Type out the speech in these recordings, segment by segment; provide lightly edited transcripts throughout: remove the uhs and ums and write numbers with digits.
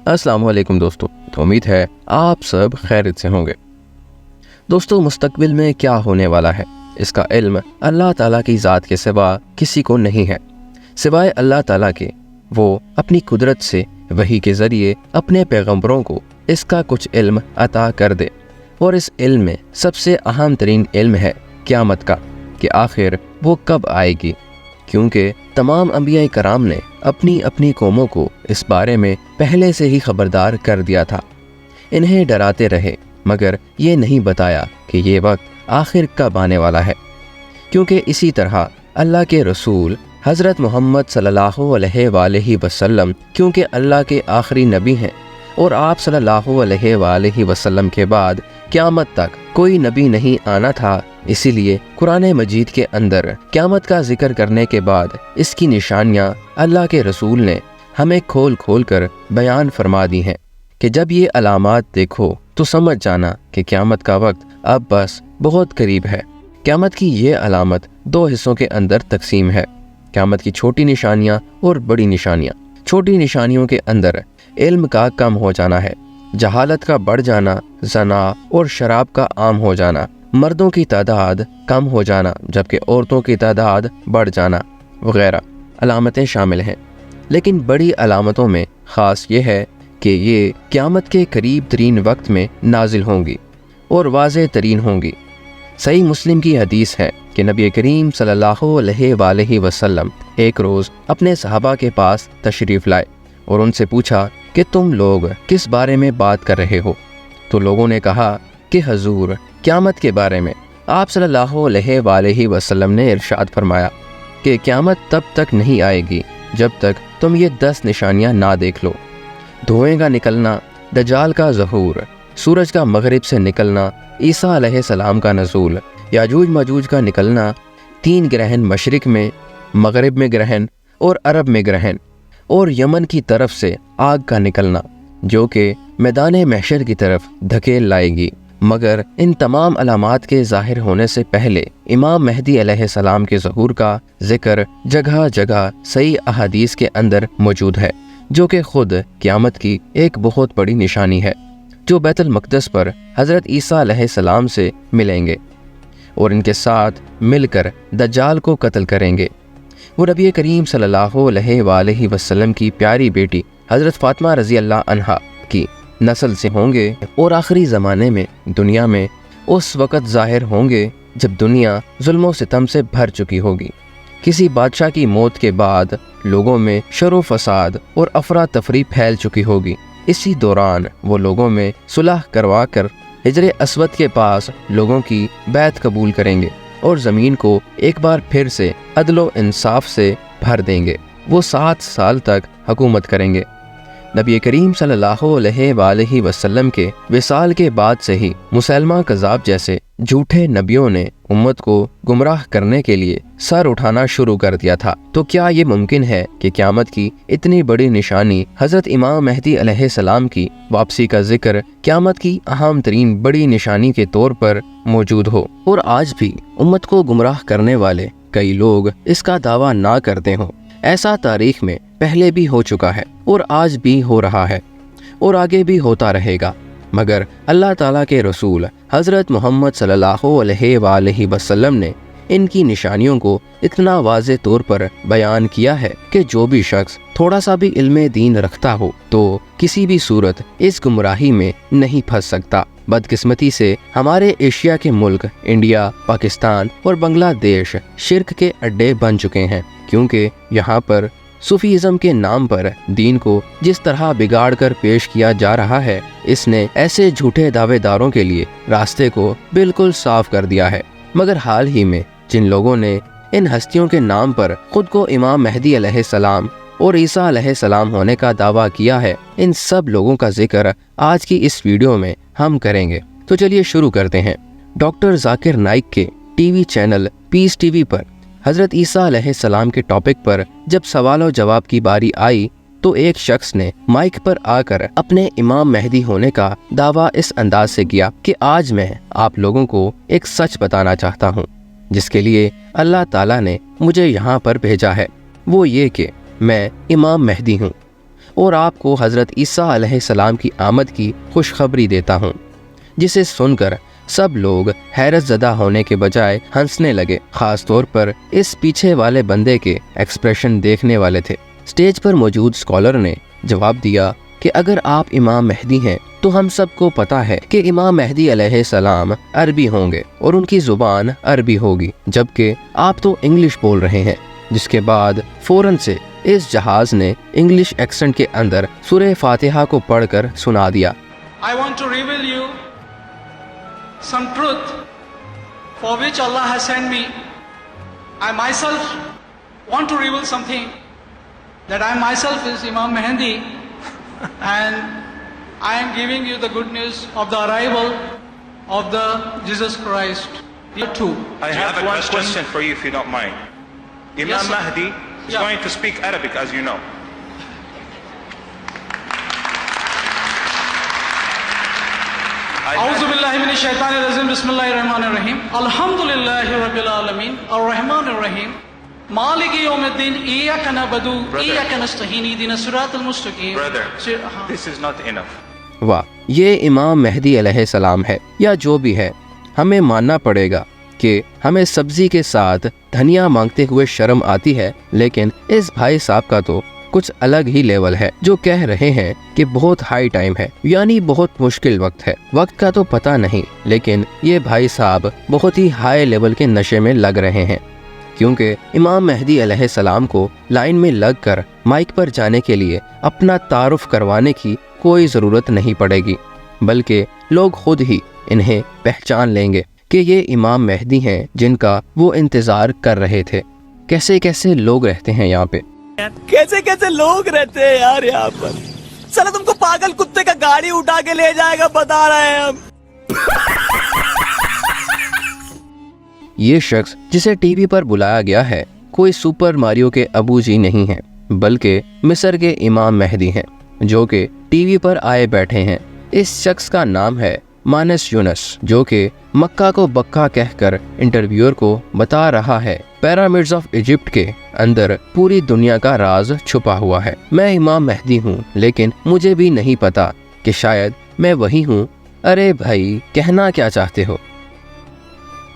अस्सलाम वालेकुम दोस्तों। तो उम्मीद है आप सब खैरियत से होंगे। दोस्तों, मुस्तकबिल में क्या होने वाला है इसका इल्म अल्लाह ताला की ज़ात के सिवा किसी को नहीं है, सिवाय अल्लाह ताला के। वो अपनी कुदरत से वही के ज़रिए अपने पैगंबरों को इसका कुछ इल्म अता कर दे। और इस इल्म में सबसे अहम तरीन इल्म है क़यामत का, कि आखिर वो कब आएगी, क्योंकि तमाम अंबिया कराम ने अपनी अपनी कौमों को इस बारे में पहले से ही खबरदार कर दिया था। इन्हें डराते रहे, मगर ये नहीं बताया कि ये वक्त आखिर कब आने वाला है, क्योंकि इसी तरह अल्लाह के रसूल हज़रत मोहम्मद सल्लल्लाहु अलैहि वसल्लम क्योंकि अल्लाह के आखिरी नबी हैं, और आप सल्लल्लाहु अलैहि वसल्लम के बाद क़यामत तक कोई नबी नहीं आना था। इसीलिए कुरान मजीद के अंदर क़यामत का जिक्र करने के बाद इसकी निशानियाँ अल्लाह के रसूल ने हमें खोल खोल कर बयान फरमा दी हैं कि जब ये अलामात देखो तो समझ जाना कि क़यामत का वक्त अब बस बहुत करीब है। क़यामत की ये अलामत दो हिस्सों के अंदर तकसीम है, क़यामत की छोटी निशानियाँ और बड़ी निशानियाँ। छोटी निशानियों के अंदर इल्म का कम हो जाना है, जहालत का बढ़ जाना, ज़ना और शराब का आम हो जाना, मर्दों की तादाद कम हो जाना जबकि औरतों की तादाद बढ़ जाना वगैरह अलामतें शामिल हैं। लेकिन बड़ी अलामतों में ख़ास ये है कि ये क़यामत के करीब तरीन वक्त में नाजिल होंगी और वाज़ेह तरीन होंगी। सही मुस्लिम की हदीस है कि नबी करीम सल्लल्लाहु अलैहि वसल्लम एक रोज़ अपने सहाबा के पास तशरीफ़ लाए और उनसे पूछा कि तुम लोग किस बारे में बात कर रहे हो। तो लोगों ने कहा कि हजूर, क़यामत के बारे में। आप सल्लल्लाहु अलैहि वसल्लम ने इरशाद फरमाया कि क़यामत तब तक नहीं आएगी जब तक तुम ये 10 निशानियां ना देख लो। धुएं का निकलना, दज्जाल का ज़हूर, सूरज का मगरिब से निकलना, ईसा अलैहिस्सलाम का नज़ूल, याजूज माजूज का निकलना, 3 ग्रहण मशरिक में, मगरिब में ग्रहण और अरब में ग्रहण, और यमन की तरफ से आग का निकलना जो कि मैदान महशर की तरफ धकेल लाएगी। मगर इन तमाम अलामात के ज़ाहिर होने से पहले इमाम मेहदी अलैहिस्सलाम के ज़हूर का ज़िक्र जगह जगह सही अहादीस के अंदर मौजूद है, जो कि ख़ुद क़यामत की एक बहुत बड़ी निशानी है, जो बैतुल मक़दस पर हज़रत ईसा अलैहिस्सलाम से मिलेंगे और इनके साथ मिलकर दज्जाल को कत्ल करेंगे। वो नबी करीम सल्लल्लाहु अलैहि वसल्लम की प्यारी बेटी हज़रत फ़ातिमा रज़ी अल्लाह अन्हा की नस्ल से होंगे और आखिरी ज़माने में दुनिया में उस वक़्त ज़ाहिर होंगे जब दुनिया जुल्म सितम से भर चुकी होगी। किसी बादशाह की मौत के बाद लोगों में शर फसाद और अफरा तफरी फैल चुकी होगी। इसी दौरान वो लोगों में सुलह करवा कर हिजर अस्वद के पास लोगों की बैत कबूल करेंगे और ज़मीन को एक बार फिर से अदलो इंसाफ से भर देंगे। वो 7 साल तक हुकूमत करेंगे। नबी करीम सल्लल्लाहु अलैहि वसल्लम के विसाल के बाद से ही मुसलमान कज़ाब जैसे झूठे नबियों ने उम्मत को गुमराह करने के लिए सर उठाना शुरू कर दिया था। तो क्या ये मुमकिन है कि क़यामत की इतनी बड़ी निशानी हज़रत इमाम मेहदी अलैहिस्सलाम की वापसी का जिक्र क़यामत की अहम तरीन बड़ी निशानी के तौर पर मौजूद हो, और आज भी उम्मत को गुमराह करने वाले कई लोग इसका दावा ना करते हों? ऐसा तारीख में पहले भी हो चुका है और आज भी हो रहा है और आगे भी होता रहेगा। मगर अल्लाह ताला के रसूल हज़रत मोहम्मद सल्लल्लाहु अलैहि वसल्लम ने इनकी निशानियों को इतना वाज़ेह तौर पर बयान किया है कि जो भी शख्स थोड़ा सा भी इल्मे दीन रखता हो तो किसी भी सूरत इस गुमराही में नहीं फंस सकता। बदकिस्मती से हमारे एशिया के मुल्क इंडिया, पाकिस्तान और बांग्लादेश शिर्क के अड्डे बन चुके हैं, क्योंकि यहाँ पर सूफीज़म के नाम पर दीन को जिस तरह बिगाड़ कर पेश किया जा रहा है, इसने ऐसे झूठे दावेदारों के लिए रास्ते को बिल्कुल साफ कर दिया है। मगर हाल ही में जिन लोगों ने इन हस्तियों के नाम पर खुद को इमाम मेहदी अलैहिस्सलाम और ईसा अलैहिस्सलाम होने का दावा किया है, इन सब लोगों का जिक्र आज की इस वीडियो में हम करेंगे। तो चलिए शुरू करते हैं। डॉक्टर जाकिर नाइक के टीवी चैनल पीस टीवी पर हज़रत ईसा अलैहिस्सलाम के टॉपिक पर जब सवाल और जवाब की बारी आई तो एक शख्स ने माइक पर आकर अपने इमाम मेहदी होने का दावा इस अंदाज से किया कि आज मैं आप लोगों को एक सच बताना चाहता हूँ, जिसके लिए अल्लाह ताला ने मुझे यहाँ पर भेजा है। वो ये कि मैं इमाम मेहदी हूँ اور آپ کو حضرت عیسیٰ علیہ السلام کی آمد کی خوشخبری دیتا ہوں، جسے سن کر سب لوگ حیرت زدہ ہونے کے بجائے ہنسنے لگے۔ خاص طور پر اس پیچھے والے بندے کے ایکسپریشن دیکھنے والے تھے۔ سٹیج پر موجود اسکالر نے جواب دیا کہ اگر آپ امام مہدی ہیں تو ہم سب کو پتہ ہے کہ امام مہدی علیہ السلام عربی ہوں گے اور ان کی زبان عربی ہوگی، جبکہ آپ تو انگلش بول رہے ہیں۔ جس کے بعد فوراً سے اس جہاز نے انگلش ایکسنٹ کے اندر سورہ فاتحہ کو پڑھ کر سنا دیا۔ I want to reveal you some truth for which Allah has sent me. I myself want to reveal something, that I myself is Imam Mehdi and I am giving you the good news of the arrival of the Jesus Christ. You too. I have one question for you if you don't mind. Imam Yes, sir. Mahdi is Yeah. going to speak Arabic, as you know. أعوذ بالله من الشيطان الرجيم بسم الله الرحمن الرحيم الحمد لله رب العالمين الرحمن الرحيم مالك يوم الدين إياك نعبد وإياك نستعين اهدنا الصراط المستقيم. Brother, ہاں. this is not enough. واہ، یہ امام مہدی علیہ السلام ہے یا جو بھی ہے۔ ہمیں ماننا پڑے گا کہ ہمیں سبزی کے ساتھ دھنیا مانگتے ہوئے شرم آتی ہے، لیکن اس بھائی صاحب کا تو کچھ الگ ہی لیول ہے، جو کہہ رہے ہیں کہ بہت ہائی ٹائم ہے، یعنی بہت مشکل وقت ہے۔ وقت کا تو پتہ نہیں، لیکن یہ بھائی صاحب بہت ہی ہائی لیول کے نشے میں لگ رہے ہیں، کیونکہ امام مہدی علیہ السلام کو لائن میں لگ کر مائک پر جانے کے لیے اپنا تعارف کروانے کی کوئی ضرورت نہیں پڑے گی، بلکہ لوگ خود ہی انہیں پہچان لیں گے کہ یہ امام مہدی ہیں جن کا وہ انتظار کر رہے تھے۔ کیسے کیسے لوگ رہتے ہیں یہاں پہ، کیسے کیسے لوگ رہتے ہیں یار یہاں پر۔ سالہ تم کو پاگل کتے کا گاڑی اٹھا کے لے جائے گا، بتا رہے ہیں ہم۔ یہ شخص جسے ٹی وی پر بلایا گیا ہے کوئی سپر ماریو کے ابو جی نہیں ہیں، بلکہ مصر کے امام مہدی ہیں جو کہ ٹی وی پر آئے بیٹھے ہیں۔ اس شخص کا نام ہے مانس یونس، جو کہ مکہ کو بکا کہہ کر انٹرویور کو بتا رہا ہے پیرامڈز آف ایجپٹ کے اندر پوری دنیا کا راز چھپا ہوا ہے۔ میں امام مہدی ہوں، لیکن مجھے بھی نہیں پتا کہ شاید میں وہی ہوں۔ ارے بھائی، کہنا کیا چاہتے ہو؟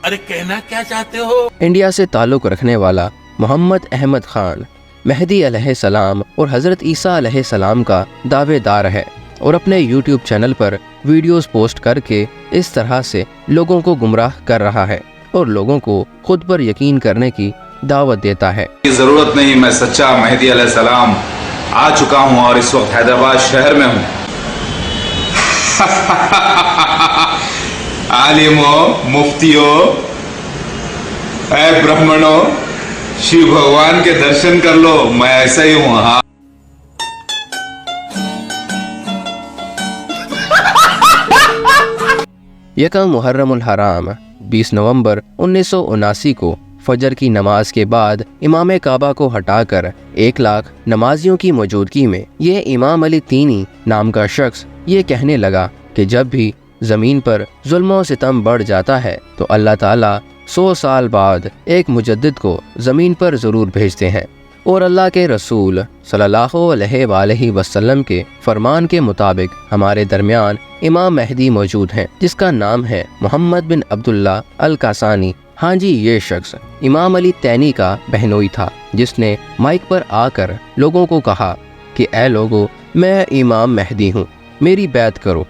ارے کہنا کیا چاہتے ہو؟ انڈیا سے تعلق رکھنے والا محمد احمد خان مہدی علیہ السلام اور حضرت عیسیٰ علیہ السلام کا دعوے دار ہے، اور اپنے یوٹیوب چینل پر ویڈیوز پوسٹ کر کے اس طرح سے لوگوں کو گمراہ کر رہا ہے اور لوگوں کو خود پر یقین کرنے کی دعوت دیتا ہے۔ ضرورت نہیں، میں سچا مہدی علیہ السلام آ چکا ہوں اور اس وقت حیدرآباد شہر میں ہوں۔ عالموں، مفتیوں، اے برہمنوں، شیو بھگوان کے درشن کر لو، میں ایسا ہی ہوں۔ ہاں، یکم محرم الحرام 20 نومبر 1979 کو فجر کی نماز کے بعد امام کعبہ کو ہٹا کر 1 لاکھ نمازیوں کی موجودگی میں یہ امام علی تینی نام کا شخص یہ کہنے لگا کہ جب بھی زمین پر ظلم و ستم بڑھ جاتا ہے تو اللہ تعالیٰ 100 سال بعد ایک مجدد کو زمین پر ضرور بھیجتے ہیں، اور اللہ کے رسول صلی اللہ علیہ وآلہ وسلم کے فرمان کے مطابق ہمارے درمیان امام مہدی موجود ہیں، جس کا نام ہے محمد بن عبداللہ القاسانی۔ ہاں جی، یہ شخص امام علی تینی کا بہنوئی تھا، جس نے مائک پر آ کر لوگوں کو کہا کہ اے لوگو، میں امام مہدی ہوں، میری بیعت کرو۔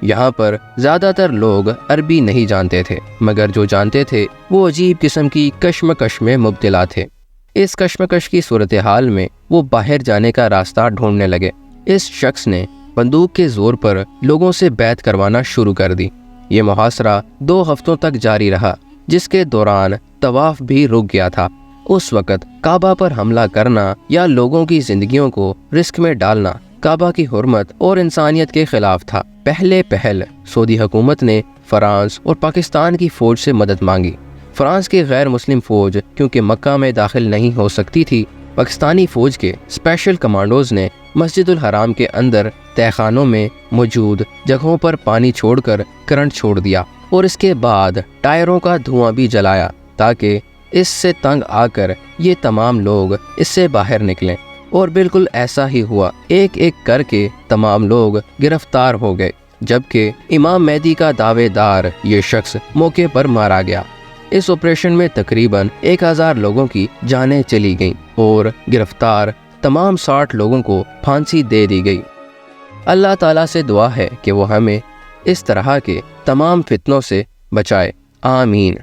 یہاں پر زیادہ تر لوگ عربی نہیں جانتے تھے، مگر جو جانتے تھے وہ عجیب قسم کی کشمکش میں مبتلا تھے۔ اس کشمکش کی صورتحال میں وہ باہر جانے کا راستہ ڈھونڈنے لگے۔ اس شخص نے بندوق کے زور پر لوگوں سے بیعت کروانا شروع کر دی۔ یہ محاصرہ 2 ہفتوں تک جاری رہا، جس کے دوران طواف بھی رک گیا تھا۔ اس وقت کعبہ پر حملہ کرنا یا لوگوں کی زندگیوں کو رسک میں ڈالنا کعبہ کی حرمت اور انسانیت کے خلاف تھا۔ پہل سعودی حکومت نے فرانس اور پاکستان کی فوج سے مدد مانگی۔ فرانس کی غیر مسلم فوج کیونکہ مکہ میں داخل نہیں ہو سکتی تھی، پاکستانی فوج کے اسپیشل کمانڈوز نے مسجد الحرام کے اندر تہہ خانوں میں موجود جگہوں پر پانی چھوڑ کر کرنٹ چھوڑ دیا، اور اس کے بعد ٹائروں کا دھواں بھی جلایا تاکہ اس سے تنگ آ کر یہ تمام لوگ اس سے باہر نکلیں۔ اور بالکل ایسا ہی ہوا، ایک ایک کر کے تمام لوگ گرفتار ہو گئے، جبکہ امام مہدی کا دعوے دار یہ شخص موقع پر مارا گیا۔ اس آپریشن میں تقریباً 1000 لوگوں کی جانیں چلی گئیں اور گرفتار تمام 60 لوگوں کو پھانسی دے دی گئی۔ اللہ تعالیٰ سے دعا ہے کہ وہ ہمیں اس طرح کے تمام فتنوں سے بچائے، آمین۔